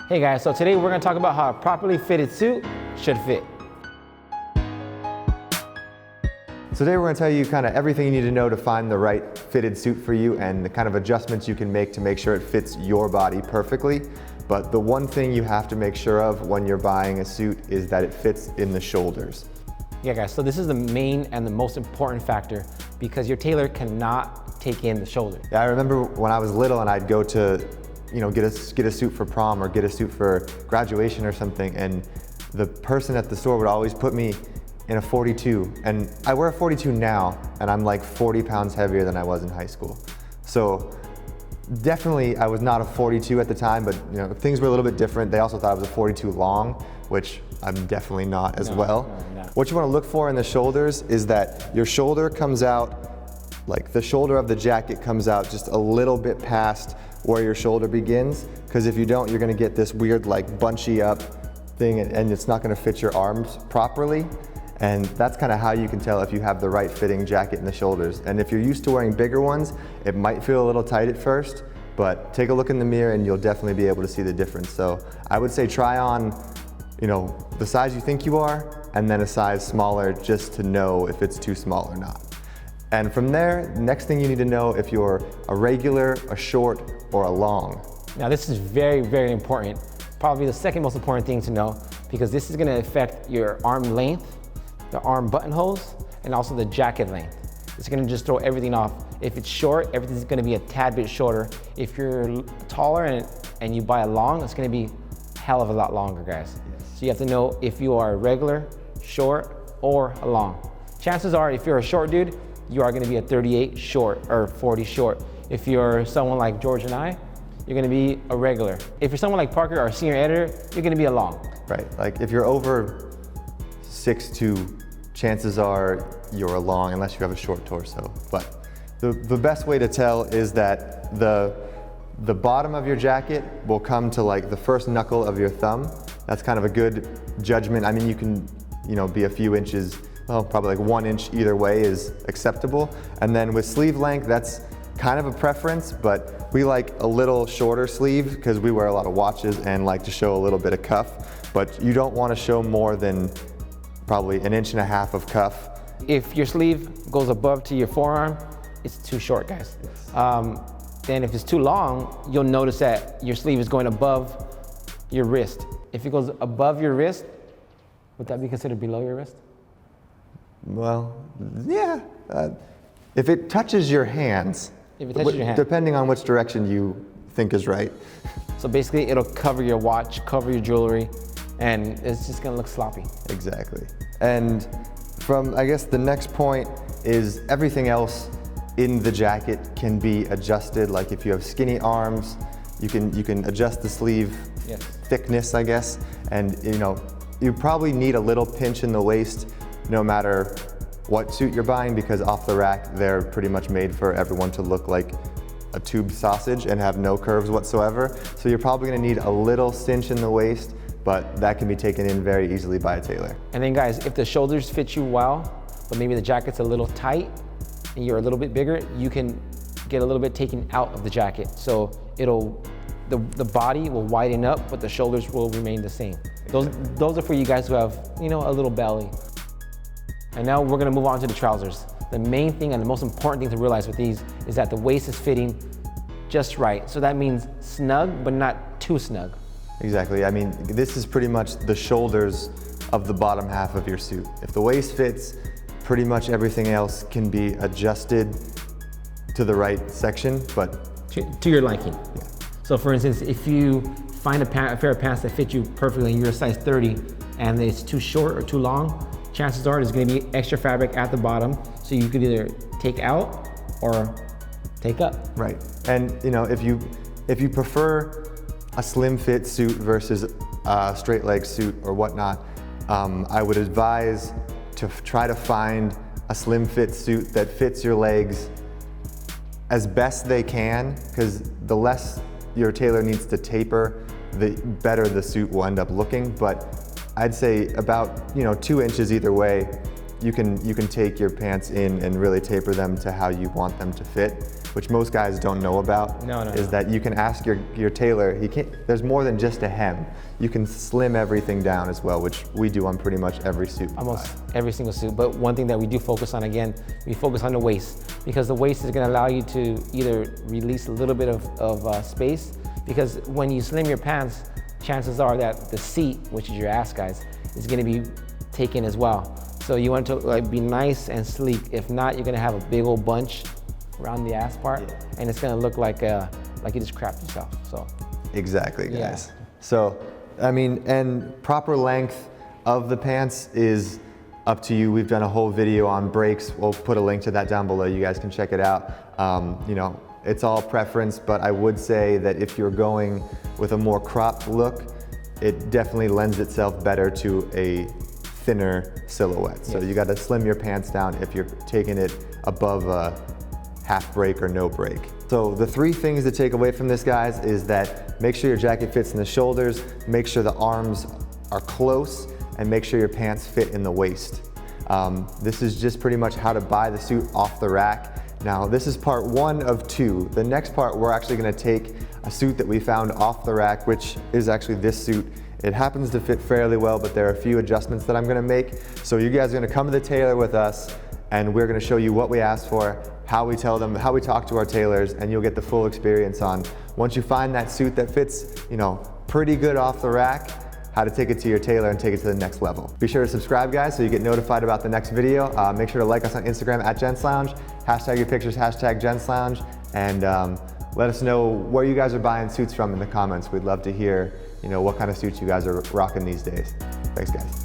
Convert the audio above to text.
Hey guys, so today we're going to talk about how a properly fitted suit should fit. Today we're going to tell you kind of everything you need to know to find the right fitted suit for you and the kind of adjustments you can make to make sure it fits your body perfectly. But the one thing you have to make sure of when you're buying a suit is that it fits in the shoulders. Yeah guys, so this is the main and the most important factor because your tailor cannot take in the shoulder. Yeah, I remember when I was little and I'd go to, get a suit for prom or get a suit for graduation or something, and the person at the store would always put me in a 42, and I wear a 42 now, and I'm like 40 pounds heavier than I was in high school. So definitely I was not a 42 at the time, but things were a little bit different. They also thought I was a 42 long, which I'm definitely not as well. No. What you want to look for in the shoulders is that your shoulder comes out, like the shoulder of the jacket comes out just a little bit past where your shoulder begins, because if you don't, you're going to get this weird like bunchy up thing, and it's not going to fit your arms properly. And that's kind of how you can tell if you have the right fitting jacket in the shoulders. And if you're used to wearing bigger ones, it might feel a little tight at first, but take a look in the mirror and you'll definitely be able to see the difference. So I would say try on, the size you think you are, and then a size smaller just to know if it's too small or not. And from there, next thing you need to know if you're a regular, a short, or a long. Now this is very, very important. Probably the second most important thing to know, because this is going to affect your arm length, the arm buttonholes, and also the jacket length. It's going to just throw everything off. If it's short, everything's going to be a tad bit shorter. If you're taller and you buy a long, it's going to be a hell of a lot longer, guys. Yes. So you have to know if you are a regular, short, or a long. Chances are, if you're a short dude, you are going to be a 38 short or 40 short. If you're someone like George and I, you're going to be a regular. If you're someone like Parker, our senior editor, you're going to be a long. Right, like if you're over 6'2", chances are you're a long unless you have a short torso. But the best way to tell is that the bottom of your jacket will come to like the first knuckle of your thumb. That's kind of a good judgment. I mean, you can, be a few inches, probably like 1 inch either way is acceptable. And then with sleeve length, that's kind of a preference, but we like a little shorter sleeve because we wear a lot of watches and like to show a little bit of cuff. But you don't want to show more than probably 1.5 inches of cuff. If your sleeve goes above to your forearm, it's too short, guys. Yes. Then if it's too long, you'll notice that your sleeve is going above your wrist. If it goes above your wrist, would that be considered below your wrist? Well, yeah. If it touches your hands, depending on which direction you think is right. So basically it'll cover your watch, cover your jewelry, and it's just gonna look sloppy. Exactly. And from, I guess the next point is everything else in the jacket can be adjusted. Like if you have skinny arms, you can adjust the sleeve thickness, I guess. And you probably need a little pinch in the waist no matter what suit you're buying, because off the rack, they're pretty much made for everyone to look like a tube sausage and have no curves whatsoever. So you're probably gonna need a little cinch in the waist, but that can be taken in very easily by a tailor. And then guys, if the shoulders fit you well, but maybe the jacket's a little tight and you're a little bit bigger, you can get a little bit taken out of the jacket. So the body will widen up, but the shoulders will remain the same. Those are for you guys who have, a little belly. And now we're gonna move on to the trousers. The main thing and the most important thing to realize with these is that the waist is fitting just right. So that means snug, but not too snug. Exactly. I mean, this is pretty much the shoulders of the bottom half of your suit. If the waist fits, pretty much everything else can be adjusted to the right section, but to your liking. Yeah. So for instance, if you find a pair of pants that fit you perfectly and you're a size 30 and it's too short or too long, chances are there's going to be extra fabric at the bottom, so you could either take out or take up. Right. And if you prefer a slim fit suit versus a straight leg suit or whatnot, I would advise to try to find a slim fit suit that fits your legs as best they can, because the less your tailor needs to taper, the better the suit will end up looking. But I'd say about 2 inches either way, you can take your pants in and really taper them to how you want them to fit. which most guys don't know about, is that you can ask your tailor, there's more than just a hem. You can slim everything down as well, which we do on pretty much every suit. Almost every single suit, but one thing that we do focus on, again, we focus on the waist, because the waist is gonna allow you to either release a little bit of space, because when you slim your pants, chances are that the seat, which is your ass, guys, is gonna be taken as well. So you want to be nice and sleek. If not, you're gonna have a big old bunch around the ass part, and it's gonna look like you just crapped yourself. So exactly, guys. So I mean, and proper length of the pants is up to you. We've done a whole video on breaks. We'll put a link to that down below. You guys can check it out. You know, it's all preference, but I would say that if you're going with a more cropped look, it definitely lends itself better to a thinner silhouette. So you got to slim your pants down if you're taking it above a half break or no break. So the three things to take away from this, guys, is that make sure your jacket fits in the shoulders, make sure the arms are close, and make sure your pants fit in the waist. This is just pretty much how to buy the suit off the rack. Now, this is part 1 of 2. The next part, we're actually gonna take a suit that we found off the rack, which is actually this suit. It happens to fit fairly well, but there are a few adjustments that I'm gonna make. So you guys are gonna come to the tailor with us, and we're gonna show you what we asked for, how we tell them, how we talk to our tailors, and you'll get the full experience on, once you find that suit that fits, you know, pretty good off the rack, how to take it to your tailor and take it to the next level. Be sure to subscribe, guys, so you get notified about the next video. Make sure to like us on Instagram at Gents Lounge, hashtag your pictures, hashtag Gents Lounge, and let us know where you guys are buying suits from in the comments. We'd love to hear, you know, what kind of suits you guys are rocking these days. Thanks, guys.